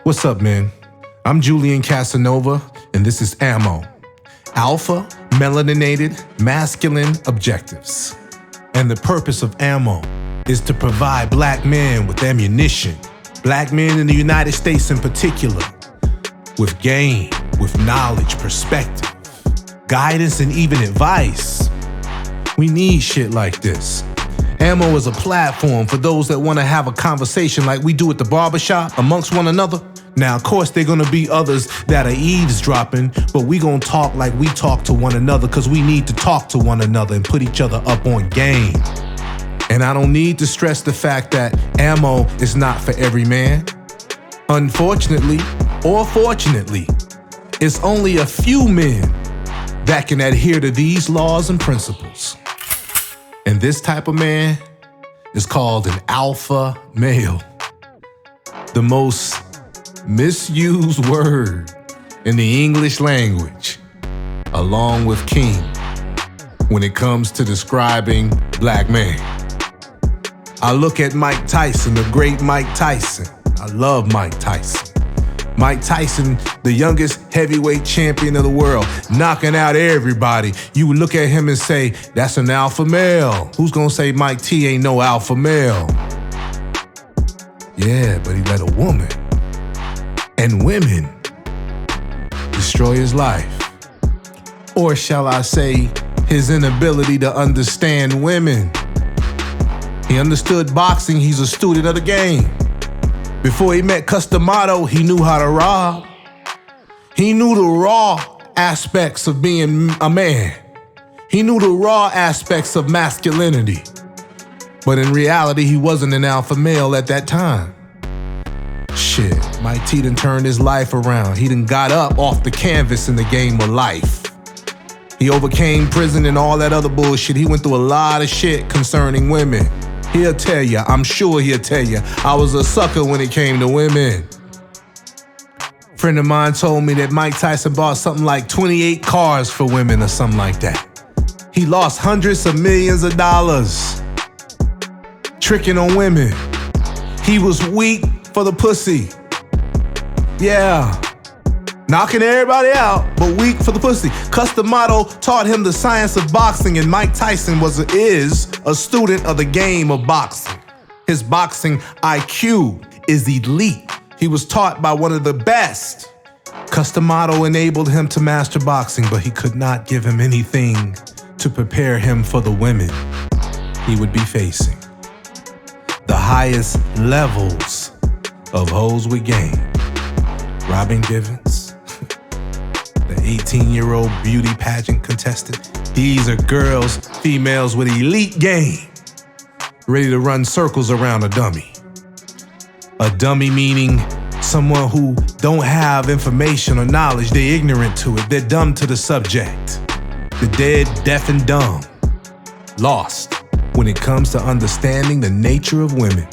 What's up, man? I'm Julian Casanova, and this is A.M.M.O, Alpha Melaninated Masculine Objectives. And the purpose of A.M.M.O is to provide black men with ammunition, black men in the United States in particular, with game, with knowledge, perspective, guidance, and even advice. We need shit like this. A.M.M.O is a platform for those that want to have a conversation like we do at the barbershop amongst one another. Now, of course, there are going to be others that are eavesdropping, but we going to talk like we talk to one another because we need to talk to one another and put each other up on game. And I don't need to stress the fact that A.M.M.O is not for every man. Unfortunately, or fortunately, it's only a few men that can adhere to these laws and principles. And this type of man is called an alpha male. The most misused word in the English language, along with king, when it comes to describing black man. I look at Mike Tyson, the great Mike Tyson. I love Mike Tyson. Mike Tyson, the youngest heavyweight champion of the world, knocking out everybody. You would look at him and say, that's an alpha male. Who's gonna say Mike T ain't no alpha male? Yeah, but he let a woman and women destroy his life. Or shall I say, his inability to understand women. He understood boxing, he's a student of the game. Before he met Customato, he knew how to rob. He knew the raw aspects of being a man. He knew the raw aspects of masculinity. But in reality, he wasn't an alpha male at that time. Shit, Mike T done turned his life around. He done got up off the canvas in the game of life. He overcame prison and all that other bullshit. He went through a lot of shit concerning women. He'll tell you, I'm sure he'll tell you, I was a sucker when it came to women. A friend of mine told me that Mike Tyson bought something like 28 cars for women or something like that. He lost hundreds of millions of dollars tricking on women. He was weak for the pussy. Yeah. Knocking everybody out, but weak for the pussy. Customato taught him the science of boxing, and Mike Tyson is a student of the game of boxing. His boxing IQ is elite. He was taught by one of the best. Customato enabled him to master boxing, but he could not give him anything to prepare him for the women he would be facing. The highest levels of hoes with game. Robin Givens, the 18-year-old beauty pageant contestant. These are girls, females with elite game, ready to run circles around a dummy. A dummy meaning someone who don't have information or knowledge. They're ignorant to it. They're dumb to the subject. The dead, deaf, and dumb. Lost when it comes to understanding the nature of women.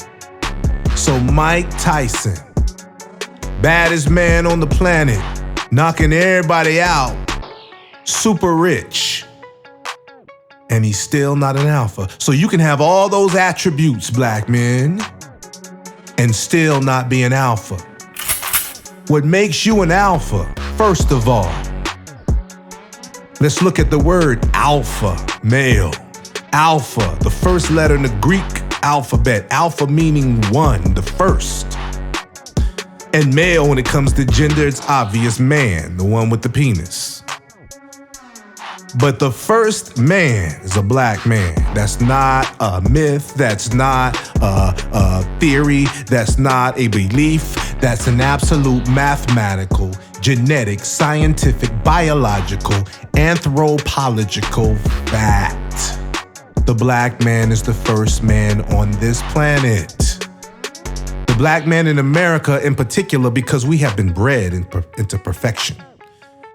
So Mike Tyson, baddest man on the planet, knocking everybody out, super rich, and he's still not an alpha. So you can have all those attributes, black men, and still not be an alpha. What makes you an alpha, first of all, let's look at the word alpha, male. Alpha, the first letter in the Greek alphabet. Alpha meaning one, the first. And male, when it comes to gender, it's obvious, man, the one with the penis. But the first man is a black man. That's not a myth. That's not a theory. That's not a belief. That's an absolute mathematical, genetic, scientific, biological, anthropological fact. The black man is the first man on this planet. The black man in America in particular, because we have been bred into perfection.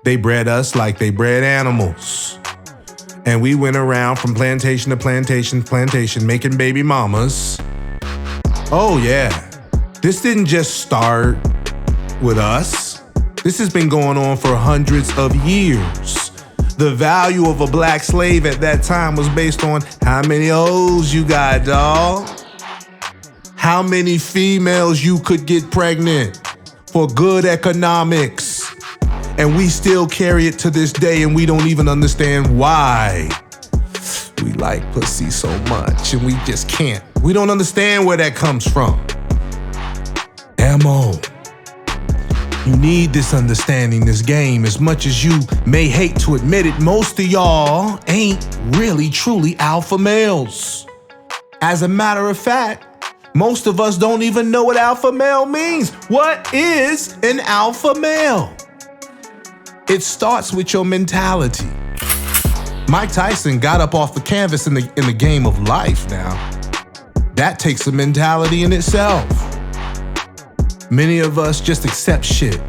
They bred us like they bred animals. And we went around from plantation to plantation, making baby mamas. Oh yeah, this didn't just start with us. This has been going on for hundreds of years. The value of a black slave at that time was based on how many O's you got, dawg. How many females you could get pregnant for good economics. And we still carry it to this day, and we don't even understand why. We like pussy so much, and we just can't. We don't understand where that comes from. A.M.M.O. You need this understanding, this game. As much as you may hate to admit it, most of y'all ain't really truly alpha males. As a matter of fact, most of us don't even know what alpha male means. What is an alpha male? It starts with your mentality. Mike Tyson got up off the canvas in the game of life now. That takes a mentality in itself. Many of us just accept shit.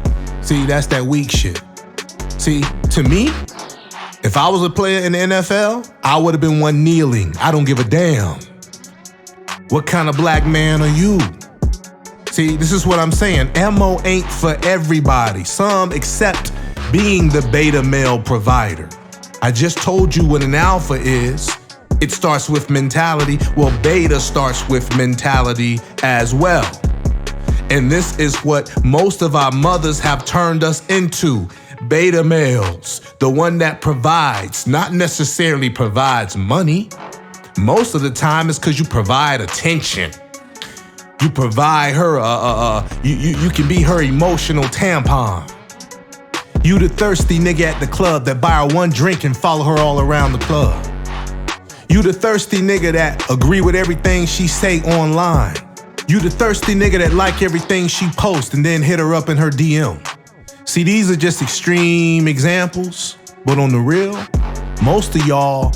See, that's that weak shit. See, to me, if I was a player in the NFL, I would have been one kneeling. I don't give a damn. What kind of black man are you? See, this is what I'm saying. A.M.M.O ain't for everybody. Some accept being the beta male provider. I just told you what an alpha is. It starts with mentality. Well, beta starts with mentality as well. And this is what most of our mothers have turned us into. Beta males, the one that provides, not necessarily provides money. Most of the time it's because you provide attention. You provide her, you can be her emotional tampon. You the thirsty nigga at the club that buy her one drink and follow her all around the club. You the thirsty nigga that agree with everything she say online. You the thirsty nigga that like everything she posts and then hit her up in her DM. See, these are just extreme examples, but on the real, most of y'all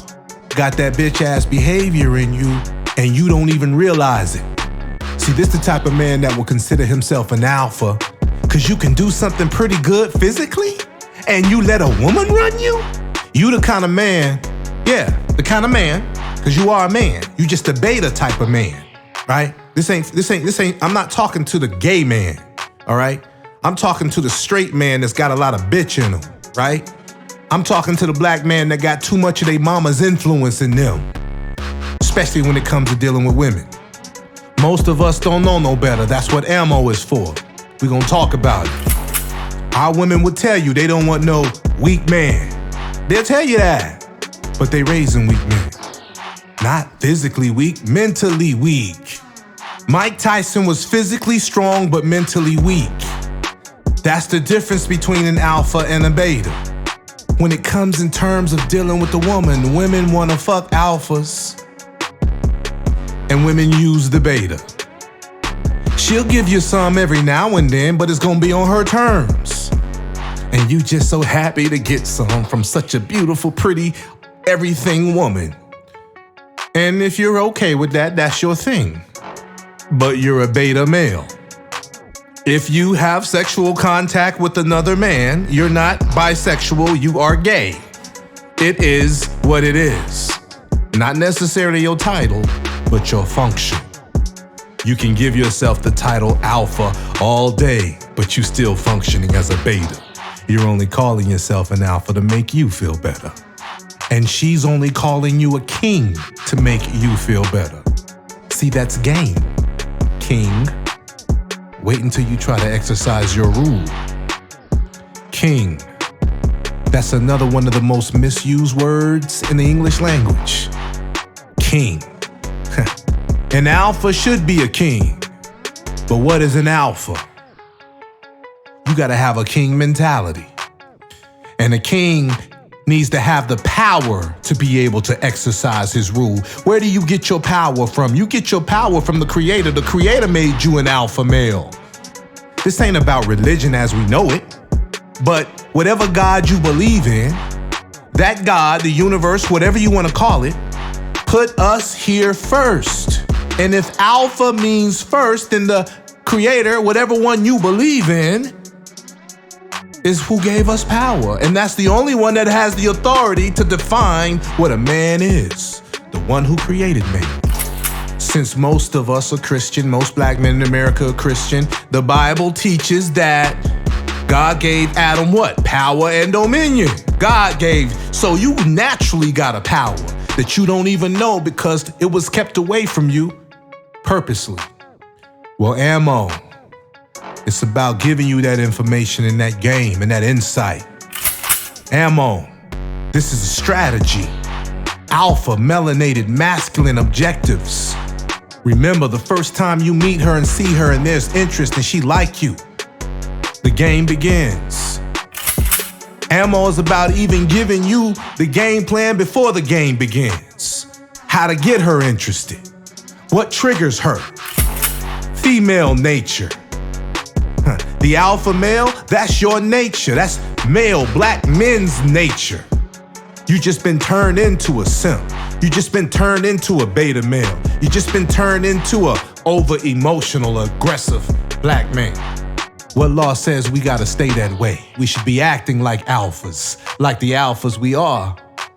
got that bitch ass behavior in you and you don't even realize it. See, this the type of man that will consider himself an alpha because you can do something pretty good physically and you let a woman run you? You the kind of man, the kind of man, because you are a man. You just a beta type of man, right? This ain't, I'm not talking to the gay man, all right? I'm talking to the straight man that's got a lot of bitch in him, right? I'm talking to the black man that got too much of their mama's influence in them, especially when it comes to dealing with women. Most of us don't know no better. That's what A.M.M.O is for. We're gonna talk about it. Our women would tell you they don't want no weak man. They'll tell you that, but they raising weak men. Not physically weak, mentally weak. Mike Tyson was physically strong but mentally weak. That's the difference between an alpha and a beta. When it comes in terms of dealing with the woman, women want to fuck alphas and women use the beta. She'll give you some every now and then, but it's gonna be on her terms. And you just so happy to get some from such a beautiful, pretty, everything woman. And if you're okay with that, that's your thing. But you're a beta male. If you have sexual contact with another man, you're not bisexual, you are gay. It is what it is. Not necessarily your title, but your function. You can give yourself the title alpha all day, but you still functioning as a beta. You're only calling yourself an alpha to make you feel better. And she's only calling you a king to make you feel better. See, that's game. King, wait until you try to exercise your rule. King, that's another one of the most misused words in the English language. King. An alpha should be a king, but what is an alpha? You gotta have a king mentality. And a king needs to have the power to be able to exercise his rule. Where do you get your power from? You get your power from the Creator. The Creator made you an alpha male. This ain't about religion as we know it, but whatever God you believe in, that God, the universe, whatever you want to call it, put us here first. And if alpha means first, then the Creator, whatever one you believe in, is who gave us power. And that's the only one that has the authority to define what a man is. The one who created man. Since most of us are Christian, most black men in America are Christian, the Bible teaches that God gave Adam what? Power and dominion. God gave. So you naturally got a power that you don't even know because it was kept away from you purposely. Well, A.M.M.O, It's about giving you that information and that game and that insight. A.M.M.O. This is a strategy. Alpha Melanated Masculine Objectives. Remember, the first time you meet her and see her and there's interest and she like you, the game begins. A.M.M.O. is about even giving you the game plan before the game begins. How to get her interested. What triggers her? Female nature. The alpha male, that's your nature. That's male, black men's nature. You just been turned into a simp. You just been turned into a beta male. You just been turned into a over-emotional, aggressive black man. What law says we gotta stay that way. We should be acting like alphas, like the alphas we are.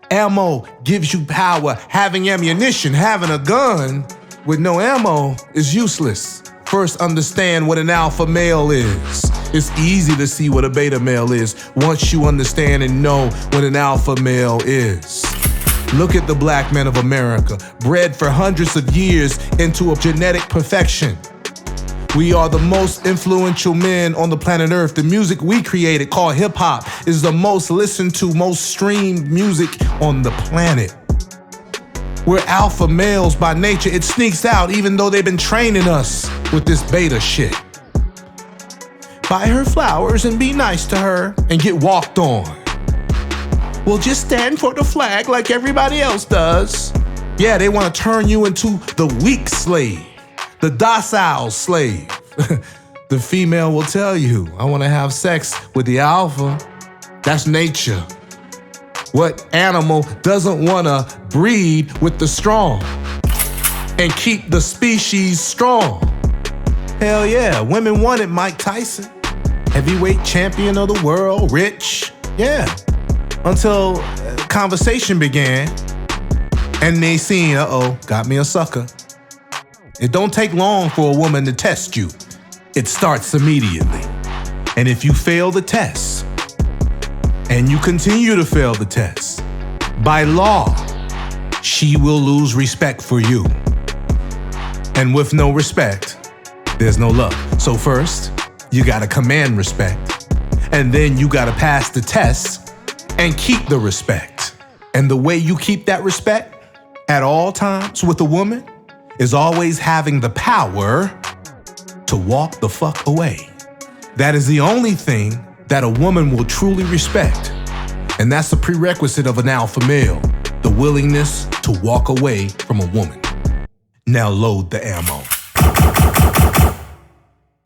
A.M.M.O. gives you power. Having ammunition, having a gun with no ammo is useless. First, understand what an alpha male is. It's easy to see what a beta male is once you understand and know what an alpha male is. Look at the black men of America, bred for hundreds of years into a genetic perfection. We are the most influential men on the planet Earth. The music we created, called hip-hop, is the most listened to, most streamed music on the planet. We're alpha males by nature. It sneaks out even though they've been training us with this beta shit. Buy her flowers and be nice to her and get walked on. We'll just stand for the flag like everybody else does. Yeah, they want to turn you into the weak slave, the docile slave. The female will tell you, I want to have sex with the alpha. That's nature. What animal doesn't want to breed with the strong and keep the species strong? Hell yeah, women wanted Mike Tyson, heavyweight champion of the world, rich. Yeah, until conversation began and they seen, got me a sucker. It don't take long for a woman to test you. It starts immediately. And if you fail the test, and you continue to fail the test, by law, she will lose respect for you. And with no respect, there's no love. So first, you gotta command respect, and then you gotta pass the test and keep the respect. And the way you keep that respect at all times with a woman is always having the power to walk the fuck away. That is the only thing that a woman will truly respect. And that's the prerequisite of an alpha male, the willingness to walk away from a woman. Now load the ammo.